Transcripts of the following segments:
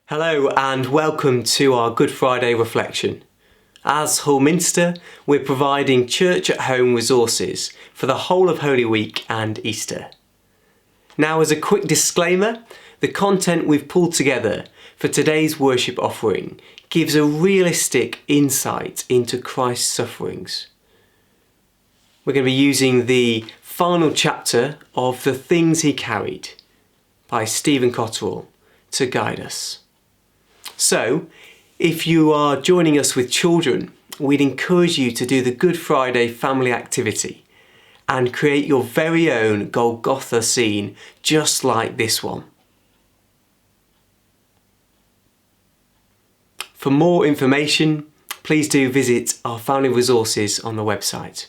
Hello and welcome to our Good Friday reflection. As Hull Minster, we're providing church at home resources for the whole of Holy Week and Easter. Now, as a quick disclaimer, the content we've pulled together for today's worship offering gives a realistic insight into Christ's sufferings. We're going to be using the final chapter of The Things He Carried by Stephen Cotterill to guide us. So, if you are joining us with children, we'd encourage you to do the Good Friday family activity and create your very own Golgotha scene just like this one. For more information, please do visit our family resources on the website.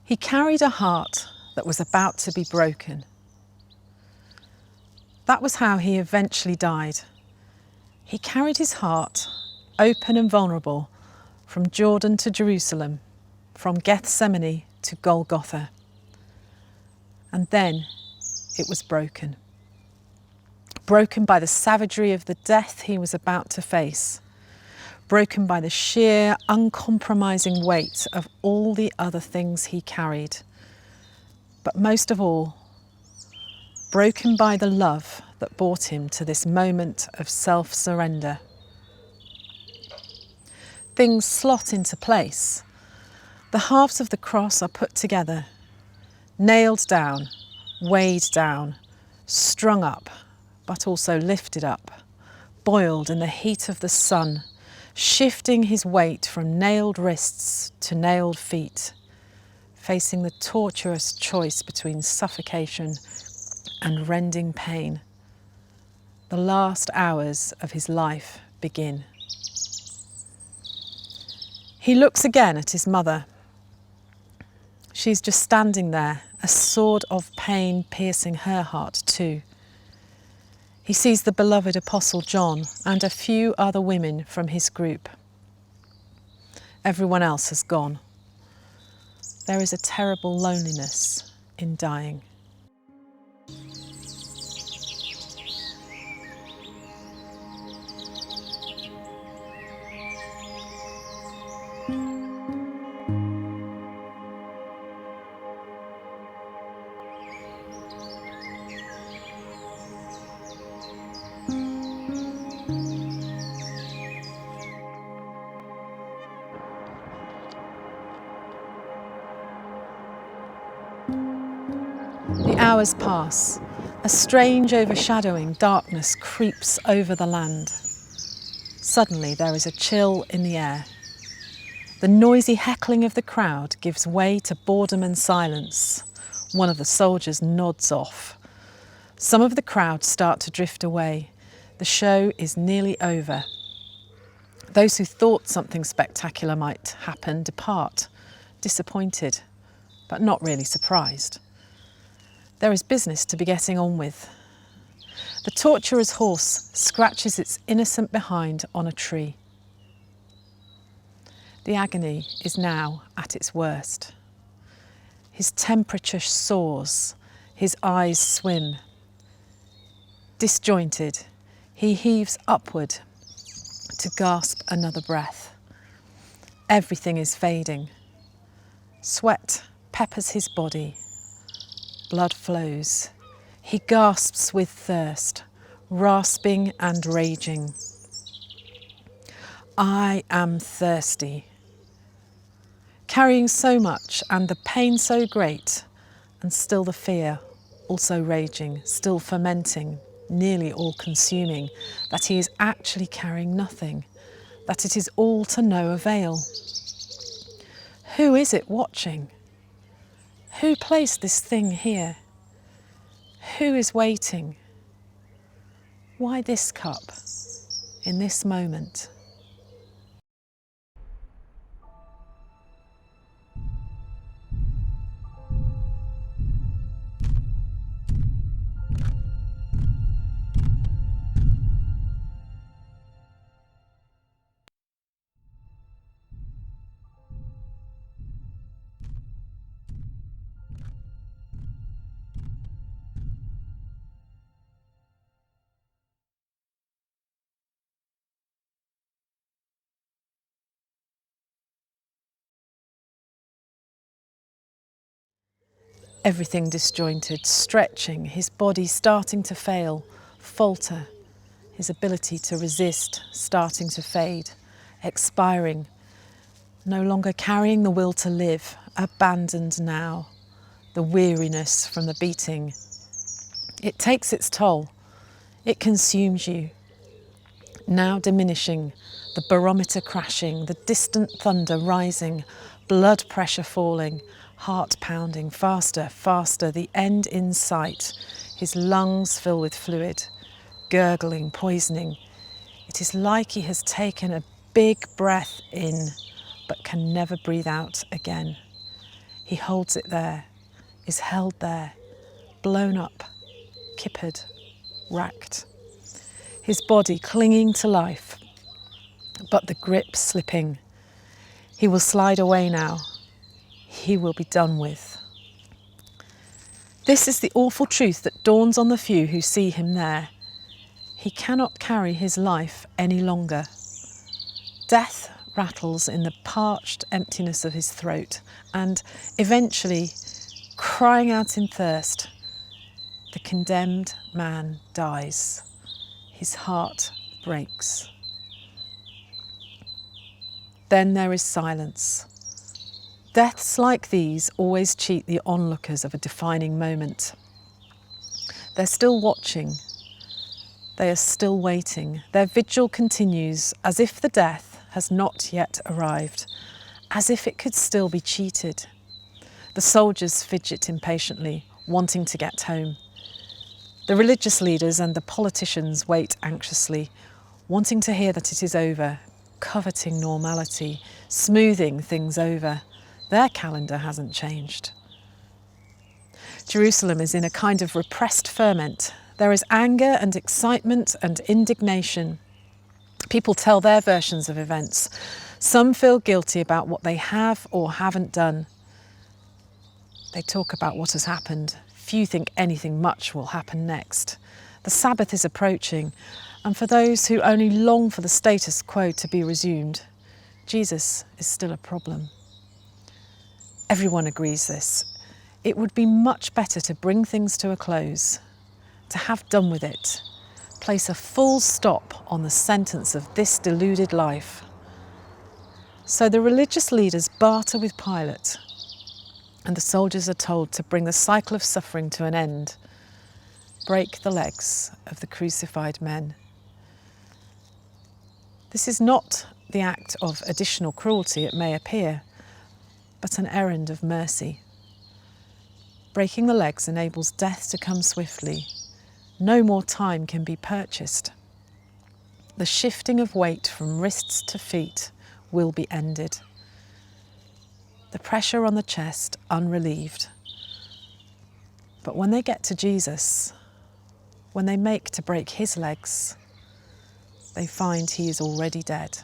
He carried a heart that was about to be broken. That was how he eventually died. He carried his heart, open and vulnerable, from Jordan to Jerusalem, from Gethsemane to Golgotha. And then it was broken. Broken by the savagery of the death he was about to face. Broken by the sheer, uncompromising weight of all the other things he carried. But most of all, broken by the love that brought him to this moment of self-surrender. Things slot into place. The halves of the cross are put together, nailed down, weighed down, strung up, but also lifted up, boiled in the heat of the sun, shifting his weight from nailed wrists to nailed feet, facing the torturous choice between suffocation and rending pain. The last hours of his life begin. He looks again at his mother. She's just standing there, a sword of pain piercing her heart too. He sees the beloved Apostle John and a few other women from his group. Everyone else has gone. There is a terrible loneliness in dying. The hours pass. A strange overshadowing darkness creeps over the land. Suddenly there is a chill in the air. The noisy heckling of the crowd gives way to boredom and silence. One of the soldiers nods off. Some of the crowd start to drift away. The show is nearly over. Those who thought something spectacular might happen depart, disappointed, but not really surprised. There is business to be getting on with. The torturer's horse scratches its innocent behind on a tree. The agony is now at its worst. His temperature soars, his eyes swim. Disjointed, he heaves upward to gasp another breath. Everything is fading. Sweat peppers his body. Blood flows. He gasps with thirst, rasping and raging. I am thirsty. Carrying so much and the pain so great, and still the fear also raging, still fermenting, nearly all-consuming, that he is actually carrying nothing, that it is all to no avail. Who is it watching? Who placed this thing here? Who is waiting? Why this cup in this moment? everything disjointed, stretching, his body starting to fail, falter, his ability to resist starting to fade, expiring, no longer carrying the will to live, abandoned now, the weariness from the beating. It takes its toll. It consumes you. Now diminishing, the barometer crashing, the distant thunder rising, blood pressure falling, heart pounding, faster, faster, the end in sight. His lungs fill with fluid, gurgling, poisoning. It is like he has taken a big breath in, but can never breathe out again. He holds it there, is held there, blown up, kippered, racked. His body clinging to life, but the grip slipping. He will slide away now. He will be done with. This is the awful truth that dawns on the few who see him there. He cannot carry his life any longer. Death rattles in the parched emptiness of his throat, and eventually, crying out in thirst, the condemned man dies. His heart breaks. Then there is silence. Deaths like these always cheat the onlookers of a defining moment. They're still watching. They are still waiting. Their vigil continues as if the death has not yet arrived, as if it could still be cheated. The soldiers fidget impatiently, wanting to get home. The religious leaders and the politicians wait anxiously, wanting to hear that it is over, coveting normality, smoothing things over. Their calendar hasn't changed. Jerusalem is in a kind of repressed ferment. There is anger and excitement and indignation. People tell their versions of events. Some feel guilty about what they have or haven't done. They talk about what has happened. Few think anything much will happen next. The Sabbath is approaching, and for those who only long for the status quo to be resumed, Jesus is still a problem. Everyone agrees this. It would be much better to bring things to a close, to have done with it, place a full stop on the sentence of this deluded life. So the religious leaders barter with Pilate, and the soldiers are told to bring the cycle of suffering to an end, break the legs of the crucified men. This is not the act of additional cruelty, it may appear, but an errand of mercy. Breaking the legs enables death to come swiftly. No more time can be purchased. The shifting of weight from wrists to feet will be ended. The pressure on the chest unrelieved. But when they get to Jesus, when they make to break his legs, they find he is already dead.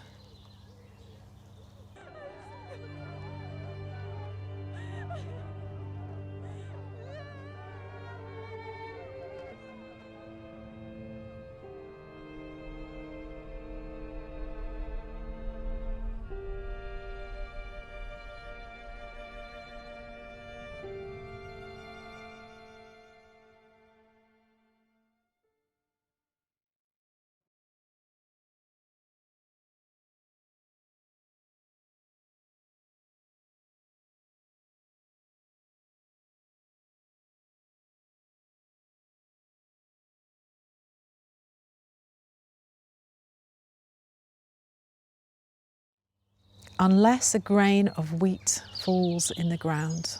Unless a grain of wheat falls in the ground.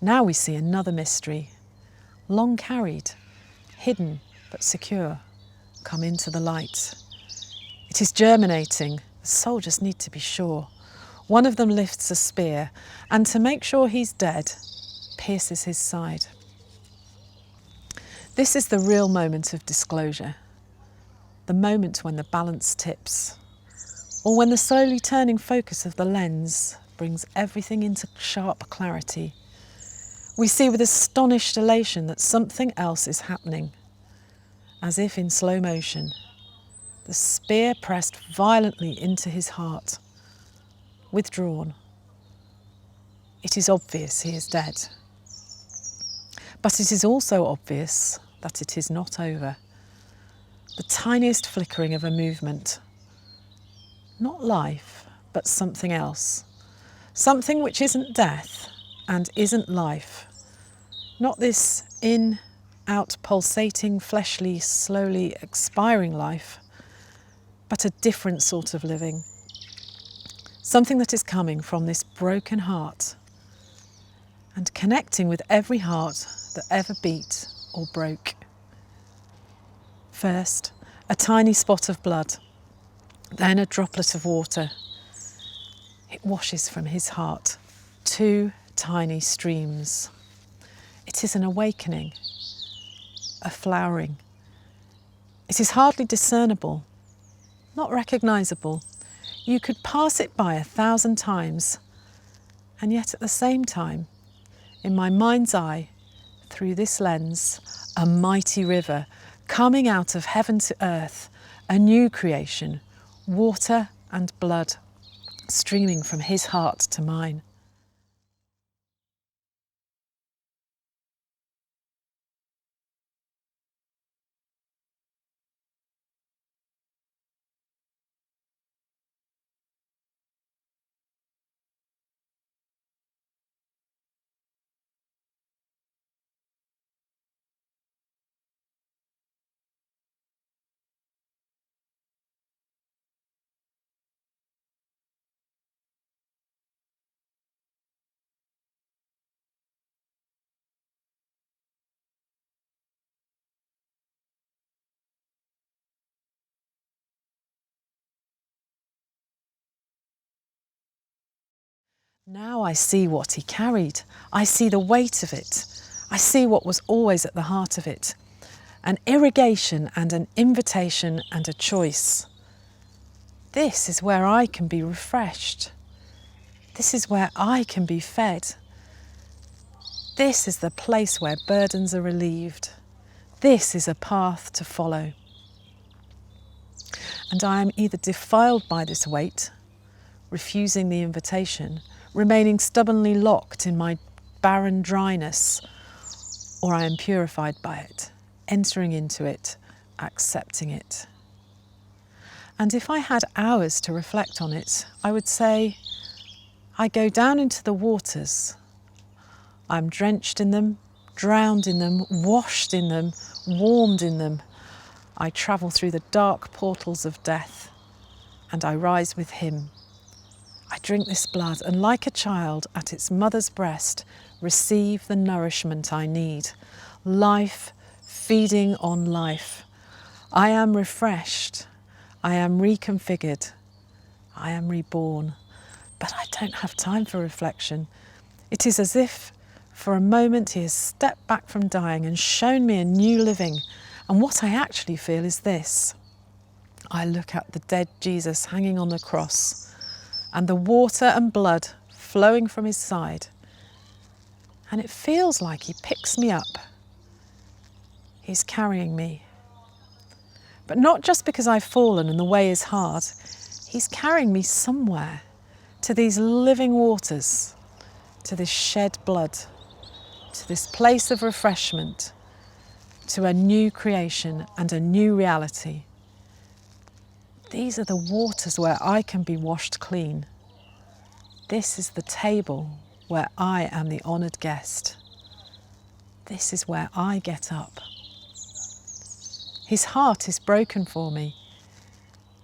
Now we see another mystery, long carried, hidden but secure, come into the light. It is germinating. The soldiers need to be sure. One of them lifts a spear, and to make sure he's dead, pierces his side. This is the real moment of disclosure, the moment when the balance tips, or when the slowly turning focus of the lens brings everything into sharp clarity. We see with astonished elation that something else is happening, as if in slow motion. The spear pressed violently into his heart, withdrawn. It is obvious he is dead. But it is also obvious that it is not over. The tiniest flickering of a movement. Not life, but something else. Something which isn't death and isn't life. Not this in, out, pulsating, fleshly, slowly expiring life, but a different sort of living. Something that is coming from this broken heart and connecting with every heart that ever beat or broke. First, a tiny spot of blood, then a droplet of water. It washes from his heart, 2 tiny streams. It is an awakening, a flowering. It is hardly discernible, not recognisable. You could pass it by 1,000 times, and yet at the same time, in my mind's eye, through this lens, a mighty river coming out of heaven to earth, a new creation, water and blood, streaming from his heart to mine. Now I see what he carried. I see the weight of it. I see what was always at the heart of it. An irrigation and an invitation and a choice. This is where I can be refreshed. This is where I can be fed. This is the place where burdens are relieved. This is a path to follow. And I am either defiled by this weight, refusing the invitation, remaining stubbornly locked in my barren dryness, or I am purified by it, entering into it, accepting it. And if I had hours to reflect on it, I would say, I go down into the waters. I'm drenched in them, drowned in them, washed in them, warmed in them. I travel through the dark portals of death, and I rise with him. I drink this blood, and like a child at its mother's breast, receive the nourishment I need. Life feeding on life. I am refreshed. I am reconfigured. I am reborn. But I don't have time for reflection. It is as if for a moment he has stepped back from dying and shown me a new living. And what I actually feel is this. I look at the dead Jesus hanging on the cross, and the water and blood flowing from his side. And it feels like he picks me up. He's carrying me. But not just because I've fallen and the way is hard. He's carrying me somewhere, to these living waters, to this shed blood, to this place of refreshment, to a new creation and a new reality. These are the waters where I can be washed clean. This is the table where I am the honoured guest. This is where I get up. His heart is broken for me.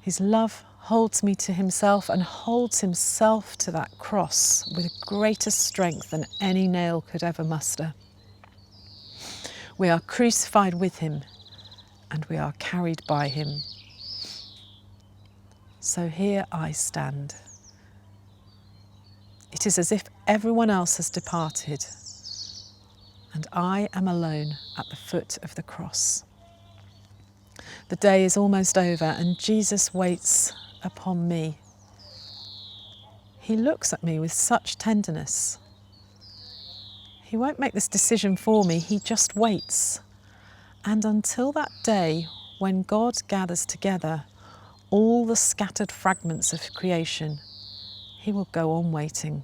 His love holds me to himself and holds himself to that cross with greater strength than any nail could ever muster. We are crucified with him and we are carried by him. So here I stand. It is as if everyone else has departed and I am alone at the foot of the cross. The day is almost over and Jesus waits upon me. He looks at me with such tenderness. He won't make this decision for me, he just waits. And until that day when God gathers together all the scattered fragments of creation, he will go on waiting.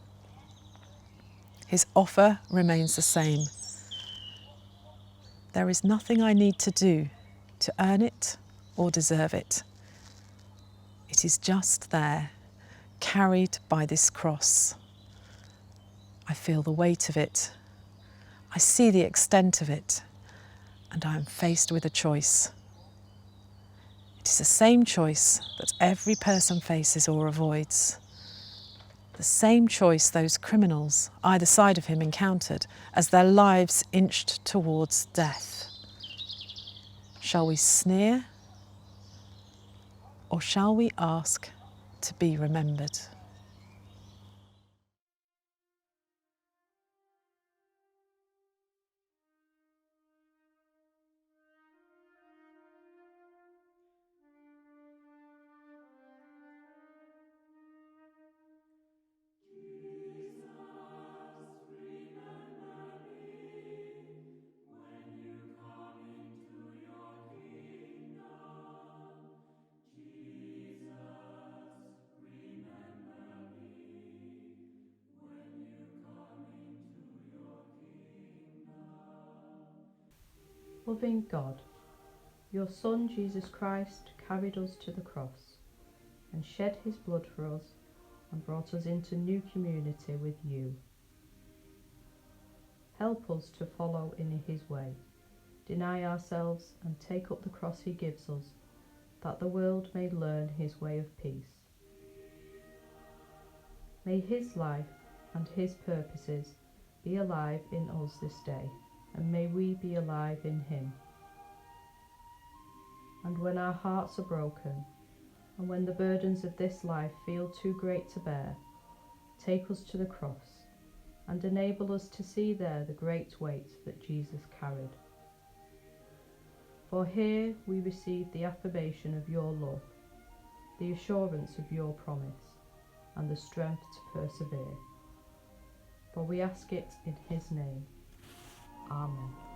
His offer remains the same. There is nothing I need to do to earn it or deserve it. It is just there, carried by this cross. I feel the weight of it. I see the extent of it, and I am faced with a choice. It is the same choice that every person faces or avoids. The same choice those criminals either side of him encountered as their lives inched towards death. Shall we sneer, or shall we ask to be remembered? Loving God, your Son Jesus Christ carried us to the cross and shed his blood for us and brought us into new community with you. Help us to follow in his way, deny ourselves and take up the cross he gives us, that the world may learn his way of peace. May his life and his purposes be alive in us this day, and may we be alive in him. And when our hearts are broken, and when the burdens of this life feel too great to bear, take us to the cross, and enable us to see there the great weight that Jesus carried. For here we receive the affirmation of your love, the assurance of your promise, and the strength to persevere. For we ask it in his name. Amen.